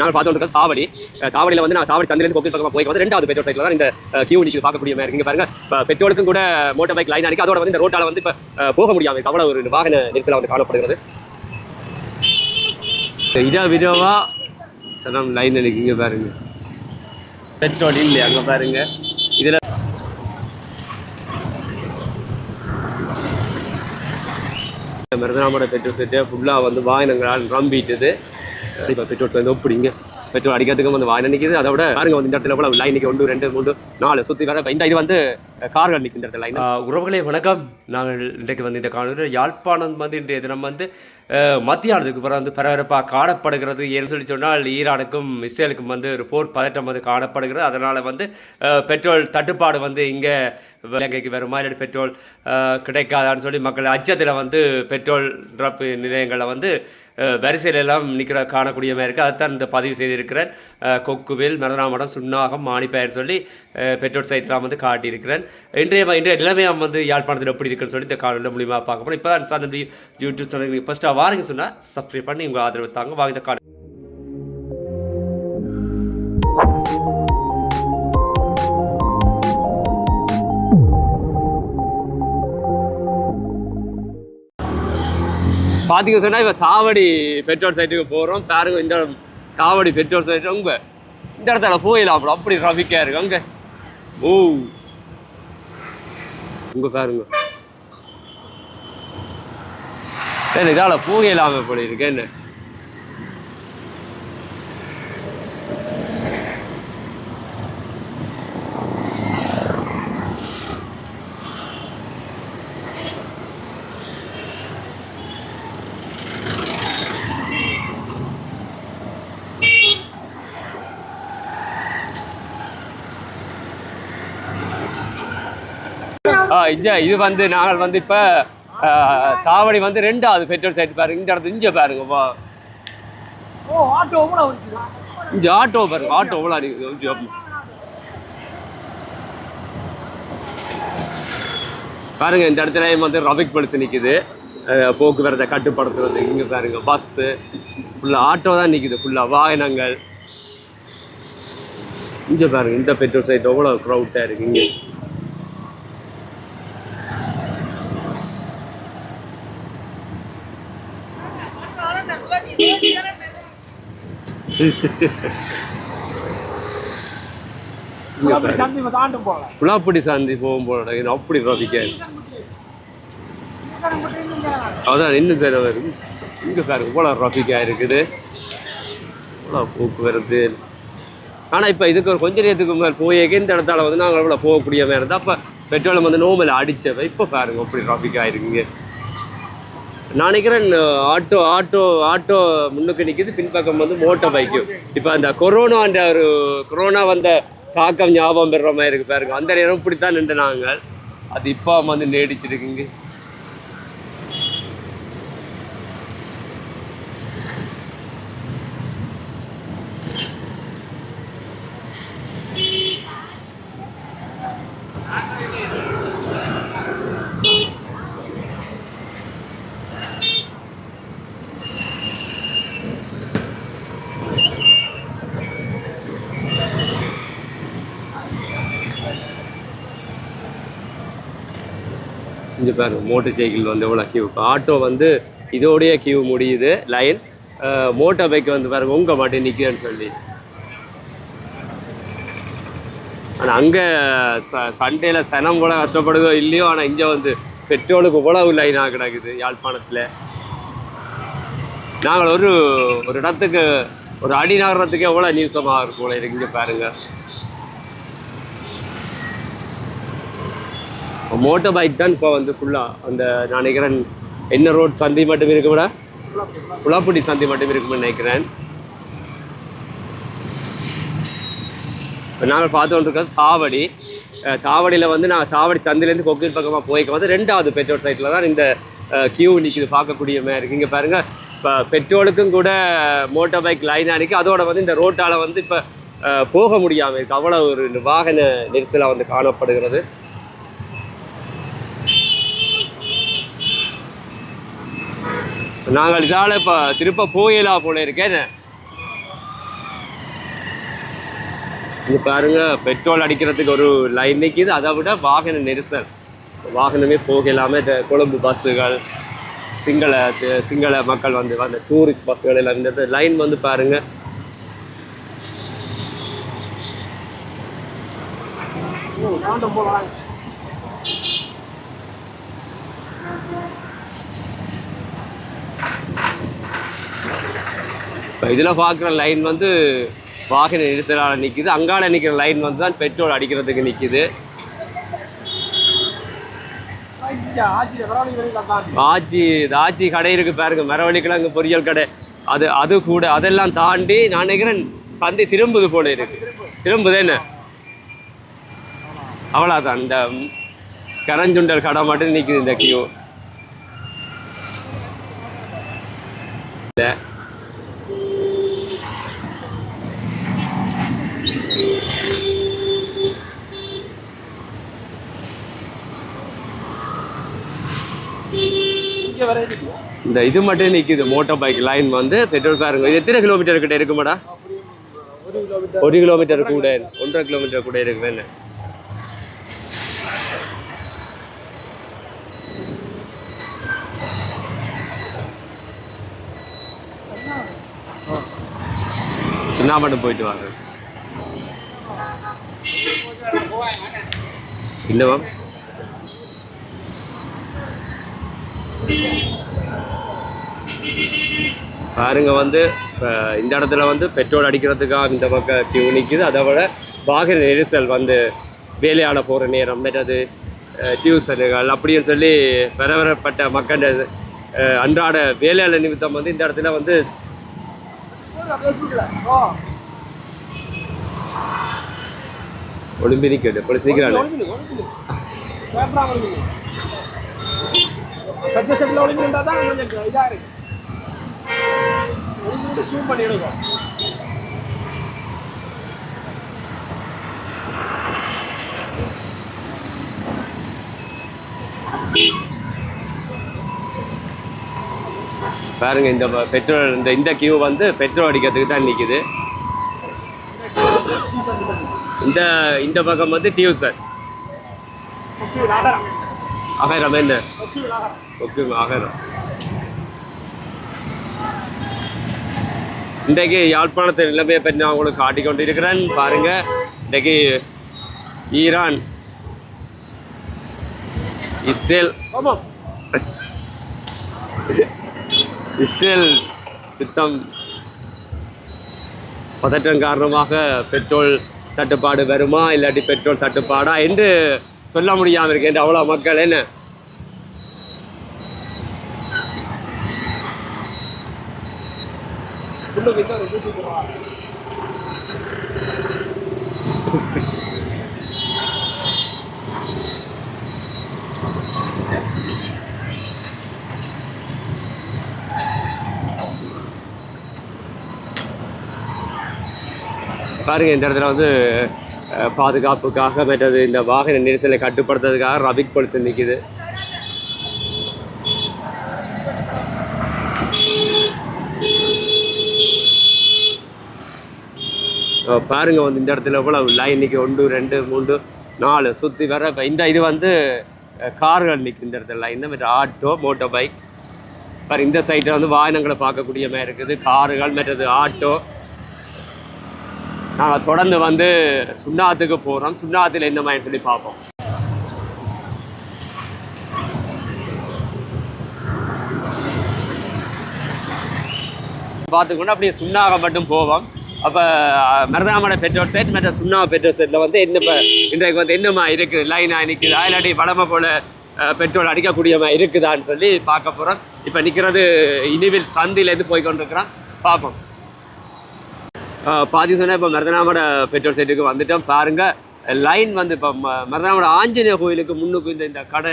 நாங்கள் பார்த்து வந்து தாவடி தாவடியில் வந்து நான் தாவடி சந்திலேருந்து கோவில் பக்கமாக போய் வந்து ரெண்டாவது பெட்ரோல் சைட்டில் தான் இந்த கியூ நிற்குது பார்க்கக்கூடிய மாதிரி இங்கே பாருங்க பெட்ரோலுக்கும் கூட மோட்டர் பைக் லைன் அடிக்க அதோட வந்து இந்த ரோட்டால் வந்து இப்போ போக முடியாமல் அவ்வளோ ஒரு வாகன நெரிசலாக வந்து காணப்படுகிறது. விதவா சனம் லைன் எனக்கு இங்கே பாருங்க பெட்ரோல் இல்லை அங்கே பாருங்க இதில் மருதனாமோட பெட்ரோல் செட்டு ஃபுல்லாக வந்து வாகனங்களால் ரம்பிட்டுது. இப்போ பெட்ரோல்ஸ் வந்து ஒப்பிடிங்க பெட்ரோல் அடிக்கிறதுக்கு வந்து வாகனம் நிற்கிது. அதோட பாருங்க வந்து இந்த இடத்துல கூட லைன் நிற்க 1 2 3 4 சுற்றி வர இந்த இது வந்து கார்கள் நிற்கின்ற இடத்துல லைன். உறவுகளே வணக்கம். நாங்கள் இன்றைக்கு வந்து இந்த காணொலி யாழ்ப்பாணம் வந்து இன்றைய தினம் வந்து மத்தியானத்துக்கு பிறகு வந்து பரபரப்பாக காணப்படுகிறது. ஏன்னு சொல்லி சொன்னால் ஈரானுக்கும் இஸ்ரேலுக்கும் வந்து ஒரு போர் பதட்டம் வந்து காணப்படுகிறது. அதனால் வந்து பெட்ரோல் தட்டுப்பாடு வந்து இங்கே இலங்கைக்கு வேறு மாதிரி பெட்ரோல் கிடைக்காதான்னு சொல்லி மக்கள் அச்சத்தில் வந்து பெட்ரோல் ட்ராப் நிலையங்களில் வந்து வரிசையில் எல்லாம் காணக்கூடிய மாதிரி இருக்குது. அதைத்தான் இந்த பதிவு செய்திருக்கிறேன். கொக்குவில் மருதனாமடம் சுன்னாகம் மாணிப்பயர் சொல்லி பெட்ரோல் சைட்லாம் வந்து காட்டியிருக்கிறேன். இன்றைய நிலைமையாக வந்து யாழ்ப்பாணத்தில் எப்படி இருக்குன்னு சொல்லி இந்த காணொலியில் மூலியமாக பார்க்க போகிறோம். இப்போ தான் சார் யூடியூப் சேனல் ஃபஸ்ட்டாக வாருங்க சொன்னால் சப்ஸ்கிரைப் பண்ணி உங்கள் ஆதரவு தாங்க. வாங்க இந்த பார்த்தீங்க சொன்னால் இப்போ தாவடி பெட்ரோல் சைட்டுக்கு போகிறோம். பாருங்க இந்த தாவடி பெட்ரோல் சைட்டு உங்க இந்த இடத்துல போயிடலாம் அப்புறம் அப்படி ட்ராஃபிக்காக இருக்கு அங்கே. ஓ உங்க பாருங்க சரி இதால் போகலாமல் இப்படி இருக்கு என்ன. இது வந்து நாங்கள் வந்து இப்போ தாவடி வந்து 2வது பெட்ரோல் சைட் பாருங்க. இந்த இடத்துல இங்கே பாருங்கப்பா இங்கே ஆட்டோ பாருங்க ஆட்டோ எவ்வளோ அடிக்குது பாருங்க. இந்த இடத்துல வந்து ரபிக் போலீஸ் நிற்குது போக்குவரத்தை கட்டுப்படுத்துறது. இங்கே பாருங்க பஸ்ஸு ஃபுல்லாக ஆட்டோ தான் நிற்குது ஃபுல்லாக வாகனங்கள். இங்கே பாருங்க இந்த பெட்ரோல் சைட் எவ்வளோ க்ரௌட்டாக இருக்குது இங்கே. புலாப்படி சாந்தி போகும் போல அப்படி ட்ராஃபிக்கா அதான் இன்னும் சார் வருது. இங்கே சார் இவ்வளோ ட்ராஃபிக்காக இருக்குது இவ்வளோ போக்குவரத்து. ஆனால் இப்போ இதுக்கு ஒரு கொஞ்ச நேரத்துக்கு மேலே போயேக்க இந்த இடத்தால வந்து நாங்கள் இவ்வளோ போகக்கூடிய மாதிரி இருந்தால் அப்போ பெட்ரோலை வந்து நோமல் அடித்தவை இப்போ பாருங்க அப்படி ட்ராஃபிக்காக இருக்குங்க. நான் நினைக்கிறேன் ஆட்டோ ஆட்டோ ஆட்டோ முன்னுக்கு நிற்கிது, பின்பக்கம் வந்து மோட்டர் பைக்கு. இப்போ அந்த கொரோனா வந்த தாக்கம் ஞாபகம் பெறுற மாதிரி இருக்குது பாருங்க. அந்த நேரம் இப்படித்தான் நின்று நாங்கள் அது இப்போ வந்து நீடிச்சிருக்குங்க. இங்கே பாருங்க மோட்டர் சைக்கிள் வந்து எவ்வளோ கியூ. ஆட்டோ வந்து இதோடைய கியூ முடியுது லைன். மோட்டர் பைக் வந்து பாருங்க உங்க மாட்டேன் நிற்கிறேன்னு சொல்லி. ஆனால் அங்கே சண்டேல சனம் கூட கஷ்டப்படுதோ இல்லையோ, ஆனால் இங்கே வந்து பெட்ரோலுக்கு இவ்வளவு லைனாக கிடக்குது யாழ்ப்பாணத்தில். நாங்கள் ஒரு இடத்துக்கு ஒரு அடி நகரத்துக்கு எவ்வளோ நியூசமாக இருக்கும் போல இருக்கு. இங்கே பாருங்க மோட்டர் பைக் தான் இப்போ வந்து ஃபுல்லாக அந்த நான் நினைக்கிறேன் என்ன ரோட் சந்தி மட்டும் இருக்கு விட புலாப்பட்டி சந்தி மட்டும் இருக்குன்னு நினைக்கிறேன். இப்போ நாங்கள் பார்த்து கொண்டிருக்கிறது தாவடியில் வந்து நான் தாவடி சந்திலேருந்து கொக்கில் பக்கமாக போய்க்க வந்து 2வது பெட்ரோல் சைட்டில் தான் இந்த கியூ நிற்கிது பார்க்கக்கூடிய மாதிரி இருக்குது. இங்கே பாருங்கள் இப்போ பெட்ரோலுக்கும் கூட மோட்டர் பைக் லைன் அடிக்க அதோட வந்து இந்த ரோட்டால் வந்து இப்போ போக முடியாமல் இருக்குது. அவ்வளோ ஒரு வாகன நெரிசலாக வந்து காணப்படுகிறது. நாங்கள் இதால் இப்போ திருப்ப போயிலா போல இருக்கேன். இது பாருங்க பெட்ரோல் அடிக்கிறதுக்கு ஒரு லைன் நிற்கிது. அதை விட வாகன நெரிசல், வாகனமே போக இல்லாமல் கொழும்பு பஸ்ஸுகள், சிங்கள மக்கள் வந்து அந்த டூரிஸ்ட் பஸ்ஸுகள் எல்லாம் இந்த லைன் வந்து பாருங்க. இப்போ இதில் பார்க்குற லைன் வந்து வாகன நெரிசலால் நிற்கிது. அங்கால நிற்கிற லைன் வந்து தான் பெட்ரோல் அடிக்கிறதுக்கு நிற்கிது. ஆச்சி கடை இருக்குது பாருங்க, மரவள்ளிக்கிழங்கு பொரியல் கடை. அது கூட அதெல்லாம் தாண்டி நான் நினைக்கிறேன் சந்தை திரும்புது போல இருக்கு. திரும்புது என்ன அவ்வளோதான். இந்த கரஞ்சுண்டல் கடை மட்டும் நிற்குது இந்த கியூ. இல்லை இந்த இது மட்டும் நிற்கிது. மோட்டார் பைக் லைன் வந்து பெட்ரோல் பாருங்க. இது எத்தனை கிலோமீட்டர் கிட்ட இருக்குமாடா? 1 கிலோமீட்டர் கூட, 1.5 கிலோமீட்டர் கூட இருக்கு. என்ன சுண்ணா மட்டும் போயிட்டு வாங்க. இல்லவா பாருங்க வந்து இந்த இடத்துல வந்து பெட்ரோல் அடிக்கிறதுக்காக இந்த பக்கம் கியூ நிற்கிது. அதை விட வாகன நெரிசல் வந்து வேலையாட போகிற நேரம், மற்றது டியூசனுகள் அப்படின்னு சொல்லி பரபரப்பட்ட மக்கள் அன்றாட வேலையாள நிமித்தம் வந்து இந்த இடத்துல வந்து ஒளிம்பி நிற்கிறது. இப்போ சீக்கிரம் பாருங்க இந்த பெட்ரோல் இந்த கியூ வந்து பெட்ரோல் அடிக்கிறதுக்கு தான் நிற்குது. இந்த பக்கம் வந்து டியூசன் அகரம். என்ன ஓகே அகரம். இன்றைக்கு யாழ்ப்பாணத்தை நிலைமையை பற்றி நான் உங்களுக்கு காட்டிக்கொண்டு இருக்கிறேன். பாருங்க இன்றைக்கு ஈரான் இஸ்ரேல் யுத்தம் பதற்றம் காரணமாக பெட்ரோல் தட்டுப்பாடு வருமா இல்லாட்டி பெட்ரோல் தட்டுப்பாடா என்று சொல்ல முடியாமல் இருக்கு. என்று அவ்வளோ மக்கள் என்ன பாருங்க இந்த இடத்துல வந்து பாதுகாப்புக்காக மற்றது இந்த வாகன நெரிசலை கட்டுப்படுத்துறதுக்காக ரபிக் போலீஸ் நிற்குது. பாருங்க வந்து இந்த இடத்துல எவ்வளவு லைன் இன்னைக்கு 1 2 3 4 சுற்றி வர. இப்போ இது வந்து கார்கள் நிற்கும் இந்த இடத்துல லைன். மற்ற ஆட்டோ மோட்டார் பைக் பாரு. இந்த சைட்டில் வந்து வாகனங்களை பார்க்கக்கூடிய மாதிரி இருக்குது. கார்கள் மற்றது ஆட்டோ. நாங்கள் தொடர்ந்து வந்து சுண்ணாத்துக்கு போகிறோம். சுண்ணாத்தில் என்ன மாதிரி சொல்லி பார்ப்போம். பார்த்துக்கொண்டு அப்படியே சுண்ணாக மட்டும் போவோம். அப்போ மருதாமட பெட்ரோல் செட் மற்ற சுண்ணா பெட்ரோல் செட்டில் வந்து என்ன இப்போ இன்றைக்கு வந்து என்னமா இருக்குது, லைனாக நிற்குதா இல்லாட்டி வளமை போல் பெட்ரோல் அடிக்கக்கூடியமா இருக்குதான்னு சொல்லி பார்க்க போகிறோம். இப்போ நிற்கிறது இனிவில் சந்திலேருந்து போய் கொண்டிருக்கிறோம். பார்ப்போம். பாதி சொன்னால் இப்போ மருதனாமட பெட்ரோல் செட்டுக்கு வந்துட்டோம். பாருங்கள் லைன் வந்து இப்போ மருதனாமட ஆஞ்சநேய கோயிலுக்கு முன்னுக்கு இந்த கடை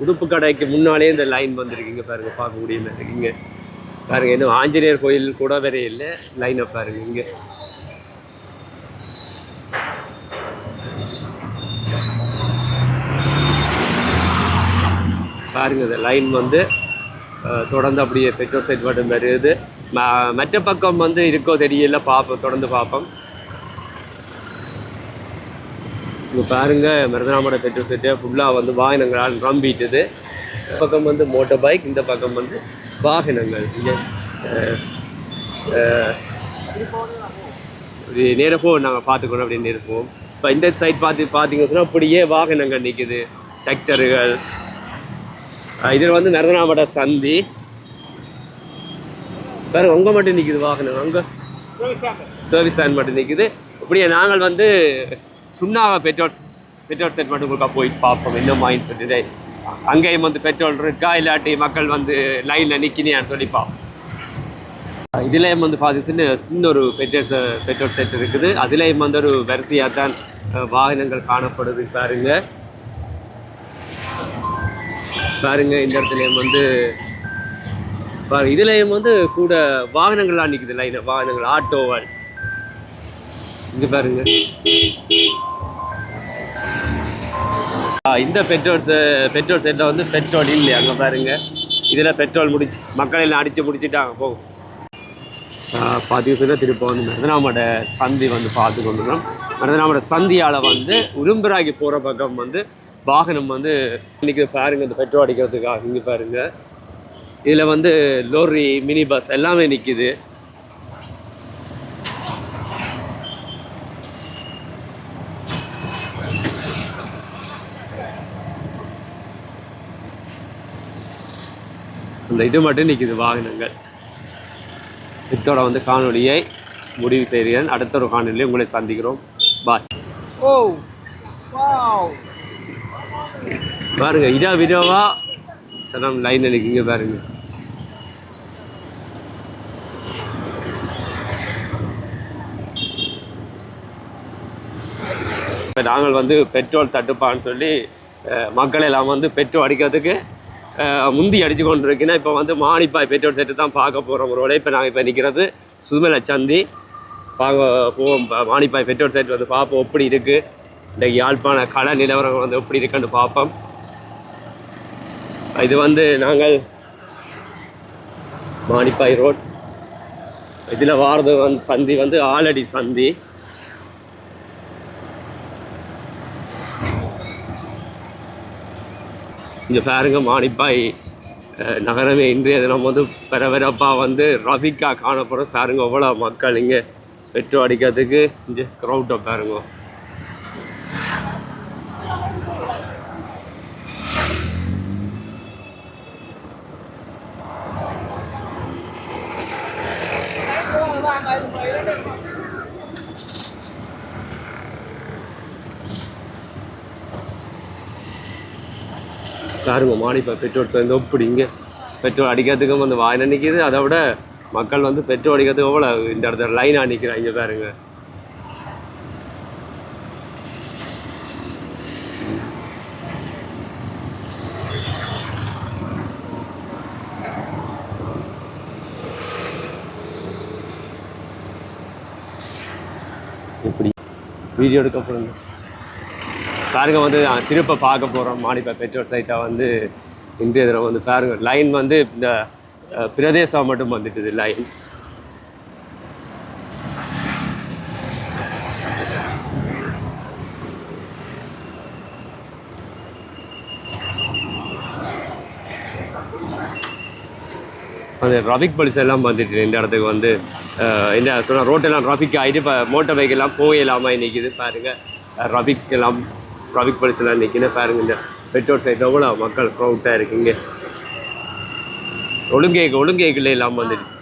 உடுப்பு கடைக்கு முன்னாலே இந்த லைன் வந்துருக்கீங்க. பாருங்கள் பார்க்கக்கூடிய மாதிரி இருக்குங்க. பாருங்கள் இன்னும் ஆஞ்சநேயர் கோயில் கூட வேற இல்லை. லைனை பாருங்கள் இங்கே. பாருங்கள் இந்த லைன் வந்து தொடர்ந்து அப்படியே பெட்ரோல் செட் மட்டும் வருது. மற்ற பக்கம் வந்து இருக்கோ தெரியல. பார்ப்போம், தொடர்ந்து பார்ப்போம். இப்போ பாருங்க மருதனாமட பெட்ரோல் செட்டு ஃபுல்லாக வந்து வாகனங்களால் ரம்பிட்டுது. பக்கம் வந்து மோட்டர் பைக், இந்த பக்கம் வந்து வாகனங்கள். இங்கே நேரப்போ நாங்கள் பார்த்துக்கணும் அப்படின்னு இருப்போம். இப்போ இந்த சைட் பார்த்தீங்கன்னு சொன்னால் அப்படியே வாகனங்கள் நிற்குது, டிராக்டர்கள். இதில் வந்து மருதனாமட சந்தி வேறு உங்க மட்டும் நிற்குது வாகனம், அங்கே சர்வீஸ் ஸ்டாண்ட் மட்டும் நிற்குது. இப்படியே நாங்கள் வந்து சுண்ணாவை பெட்ரோல் செட் மட்டும் கொடுக்க போய் பார்ப்போம் என்ன மைண்ட் சொல்லிட்டு. அங்கேயும் வந்து பெட்ரோல் இருக்கா இல்லாட்டி மக்கள் வந்து லைனில் நிற்கினியான்னு சொல்லி பார்ப்போம். இதுலேயும் வந்து பார்த்தீங்கன்னா சின்ன ஒரு பெட்ரோல் செட் இருக்குது. அதுலேயும் வந்து ஒரு வரிசையாக தான் வாகனங்கள் காணப்படுது. பாருங்க இந்த இடத்துலையும் வந்து இதுலேயும் வந்து கூட வாகனங்கள்லாம் நிற்குது, லைன் வாகனங்கள், ஆட்டோவால். இங்கே பாருங்க இந்த பெட்ரோல் செட்டில் வந்து பெட்ரோல் இல்லை. அங்கே பாருங்க இதில் பெட்ரோல் முடிச்சு மக்கள் எல்லாம் அடித்து முடிச்சுட்டாங்க. போகும் பார்த்தீங்கன்னா திருப்ப வந்து மருதனாமட சந்தி வந்து பார்த்து கொண்டுறோம். மருதனாமட சந்தியால் வந்து உரும்பராகி போகிற பக்கம் வந்து வாகனம் வந்து இன்றைக்கி பாருங்கள் இந்த பெட்ரோல் அடிக்கிறதுக்காக. இங்கே பாருங்கள் இதில் வந்து லோரி, மினி பஸ் எல்லாமே நிற்கிது. அந்த இது மட்டும் நிற்கிது வாகனங்கள். இதோட வந்து காணொலியை முடிவு செய்கிறேன். அடுத்த ஒரு காணொலியை உங்களை சந்திக்கிறோம். பாய். பாருங்க இதா விடவா சனம் லைன் நிற்கிங்க பாருங்க. நாங்கள் வந்து பெட்ரோல் தட்டுப்பான்னு சொல்லி மக்கள் எல்லாம் வந்து பெட்ரோல் அடிக்கிறதுக்கு முந்தி அடித்து கொண்டு இருக்கேன்னா இப்போ வந்து மானிப்பாய் பெட்ரோல் செட்டு தான் பார்க்க போகிறோம். ஒரு இப்போ நாங்கள் இப்போ நிற்கிறது சுதுமலை சந்தி போவோம். மானிப்பாய் பெட்ரோல் செட் வந்து பார்ப்போம் எப்படி இருக்குது. இந்த யாழ்ப்பாண கடை நிலவரம் வந்து எப்படி இருக்குன்னு பார்ப்போம். இது வந்து நாங்கள் மானிப்பாய் ரோட், இதில் வாரது வந்து சந்தி வந்து ஆலடி சந்தி. இந்த பாருங்க மானிப்பாய் நகரமே இன்றைய தினம் வந்து பரபரப்பாக வந்து ரஃபிக்காக காணப்படும். பாருங்க அவ்வளோ மக்கள் இங்கே பெட்ரோல் அடிக்கிறதுக்கு இங்கே க்ரௌட்டை பாருங்க. பாருங்க மானிப்பாய் பெட்ரோல் சேர்ந்து எப்படிங்க பெட்ரோல் அடிக்கிறதுக்கும் வந்து வாயின நிற்கிது. அதை விட மக்கள் வந்து பெட்ரோல் அடிக்கிறதுக்கு எவ்வளோ இந்த இடத்துல லைனாக நிற்கிறாங்க பாருங்க. எப்படி வீடியோ எடுக்க போடுங்க பாருங்க. வந்து திருப்ப பார்க்க போகிறோம் மானிப்பாய் பெட்ரோல் சைட்டாக வந்து இன்றைய தினம் வந்து பாருங்க லைன் வந்து இந்த பிரதேசம் மட்டும் வந்துட்டுது லைன். அந்த டிராஃபிக் போலீஸ் எல்லாம் வந்துட்டு இந்த இடத்துக்கு வந்து என்ன சொன்னால் ரோட்டெல்லாம் டிராஃபிக் ஆகிட்டு இப்போ மோட்டர் பைக் எல்லாம் போயிடலாமல் நிற்கிது. பாருங்கள் டிராஃபிக் போலீஸ் எல்லாம் நிற்கின்னு பாருங்க. இந்த பெட்ரோல் சைட் எவ்வளோ மக்கள் க்ரௌட்டாக இருக்குங்க. ஒழுங்கேக்குள்ளே இல்லாமல் வந்துட்டு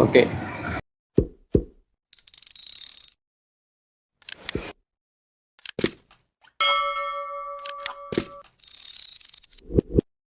ஓகே.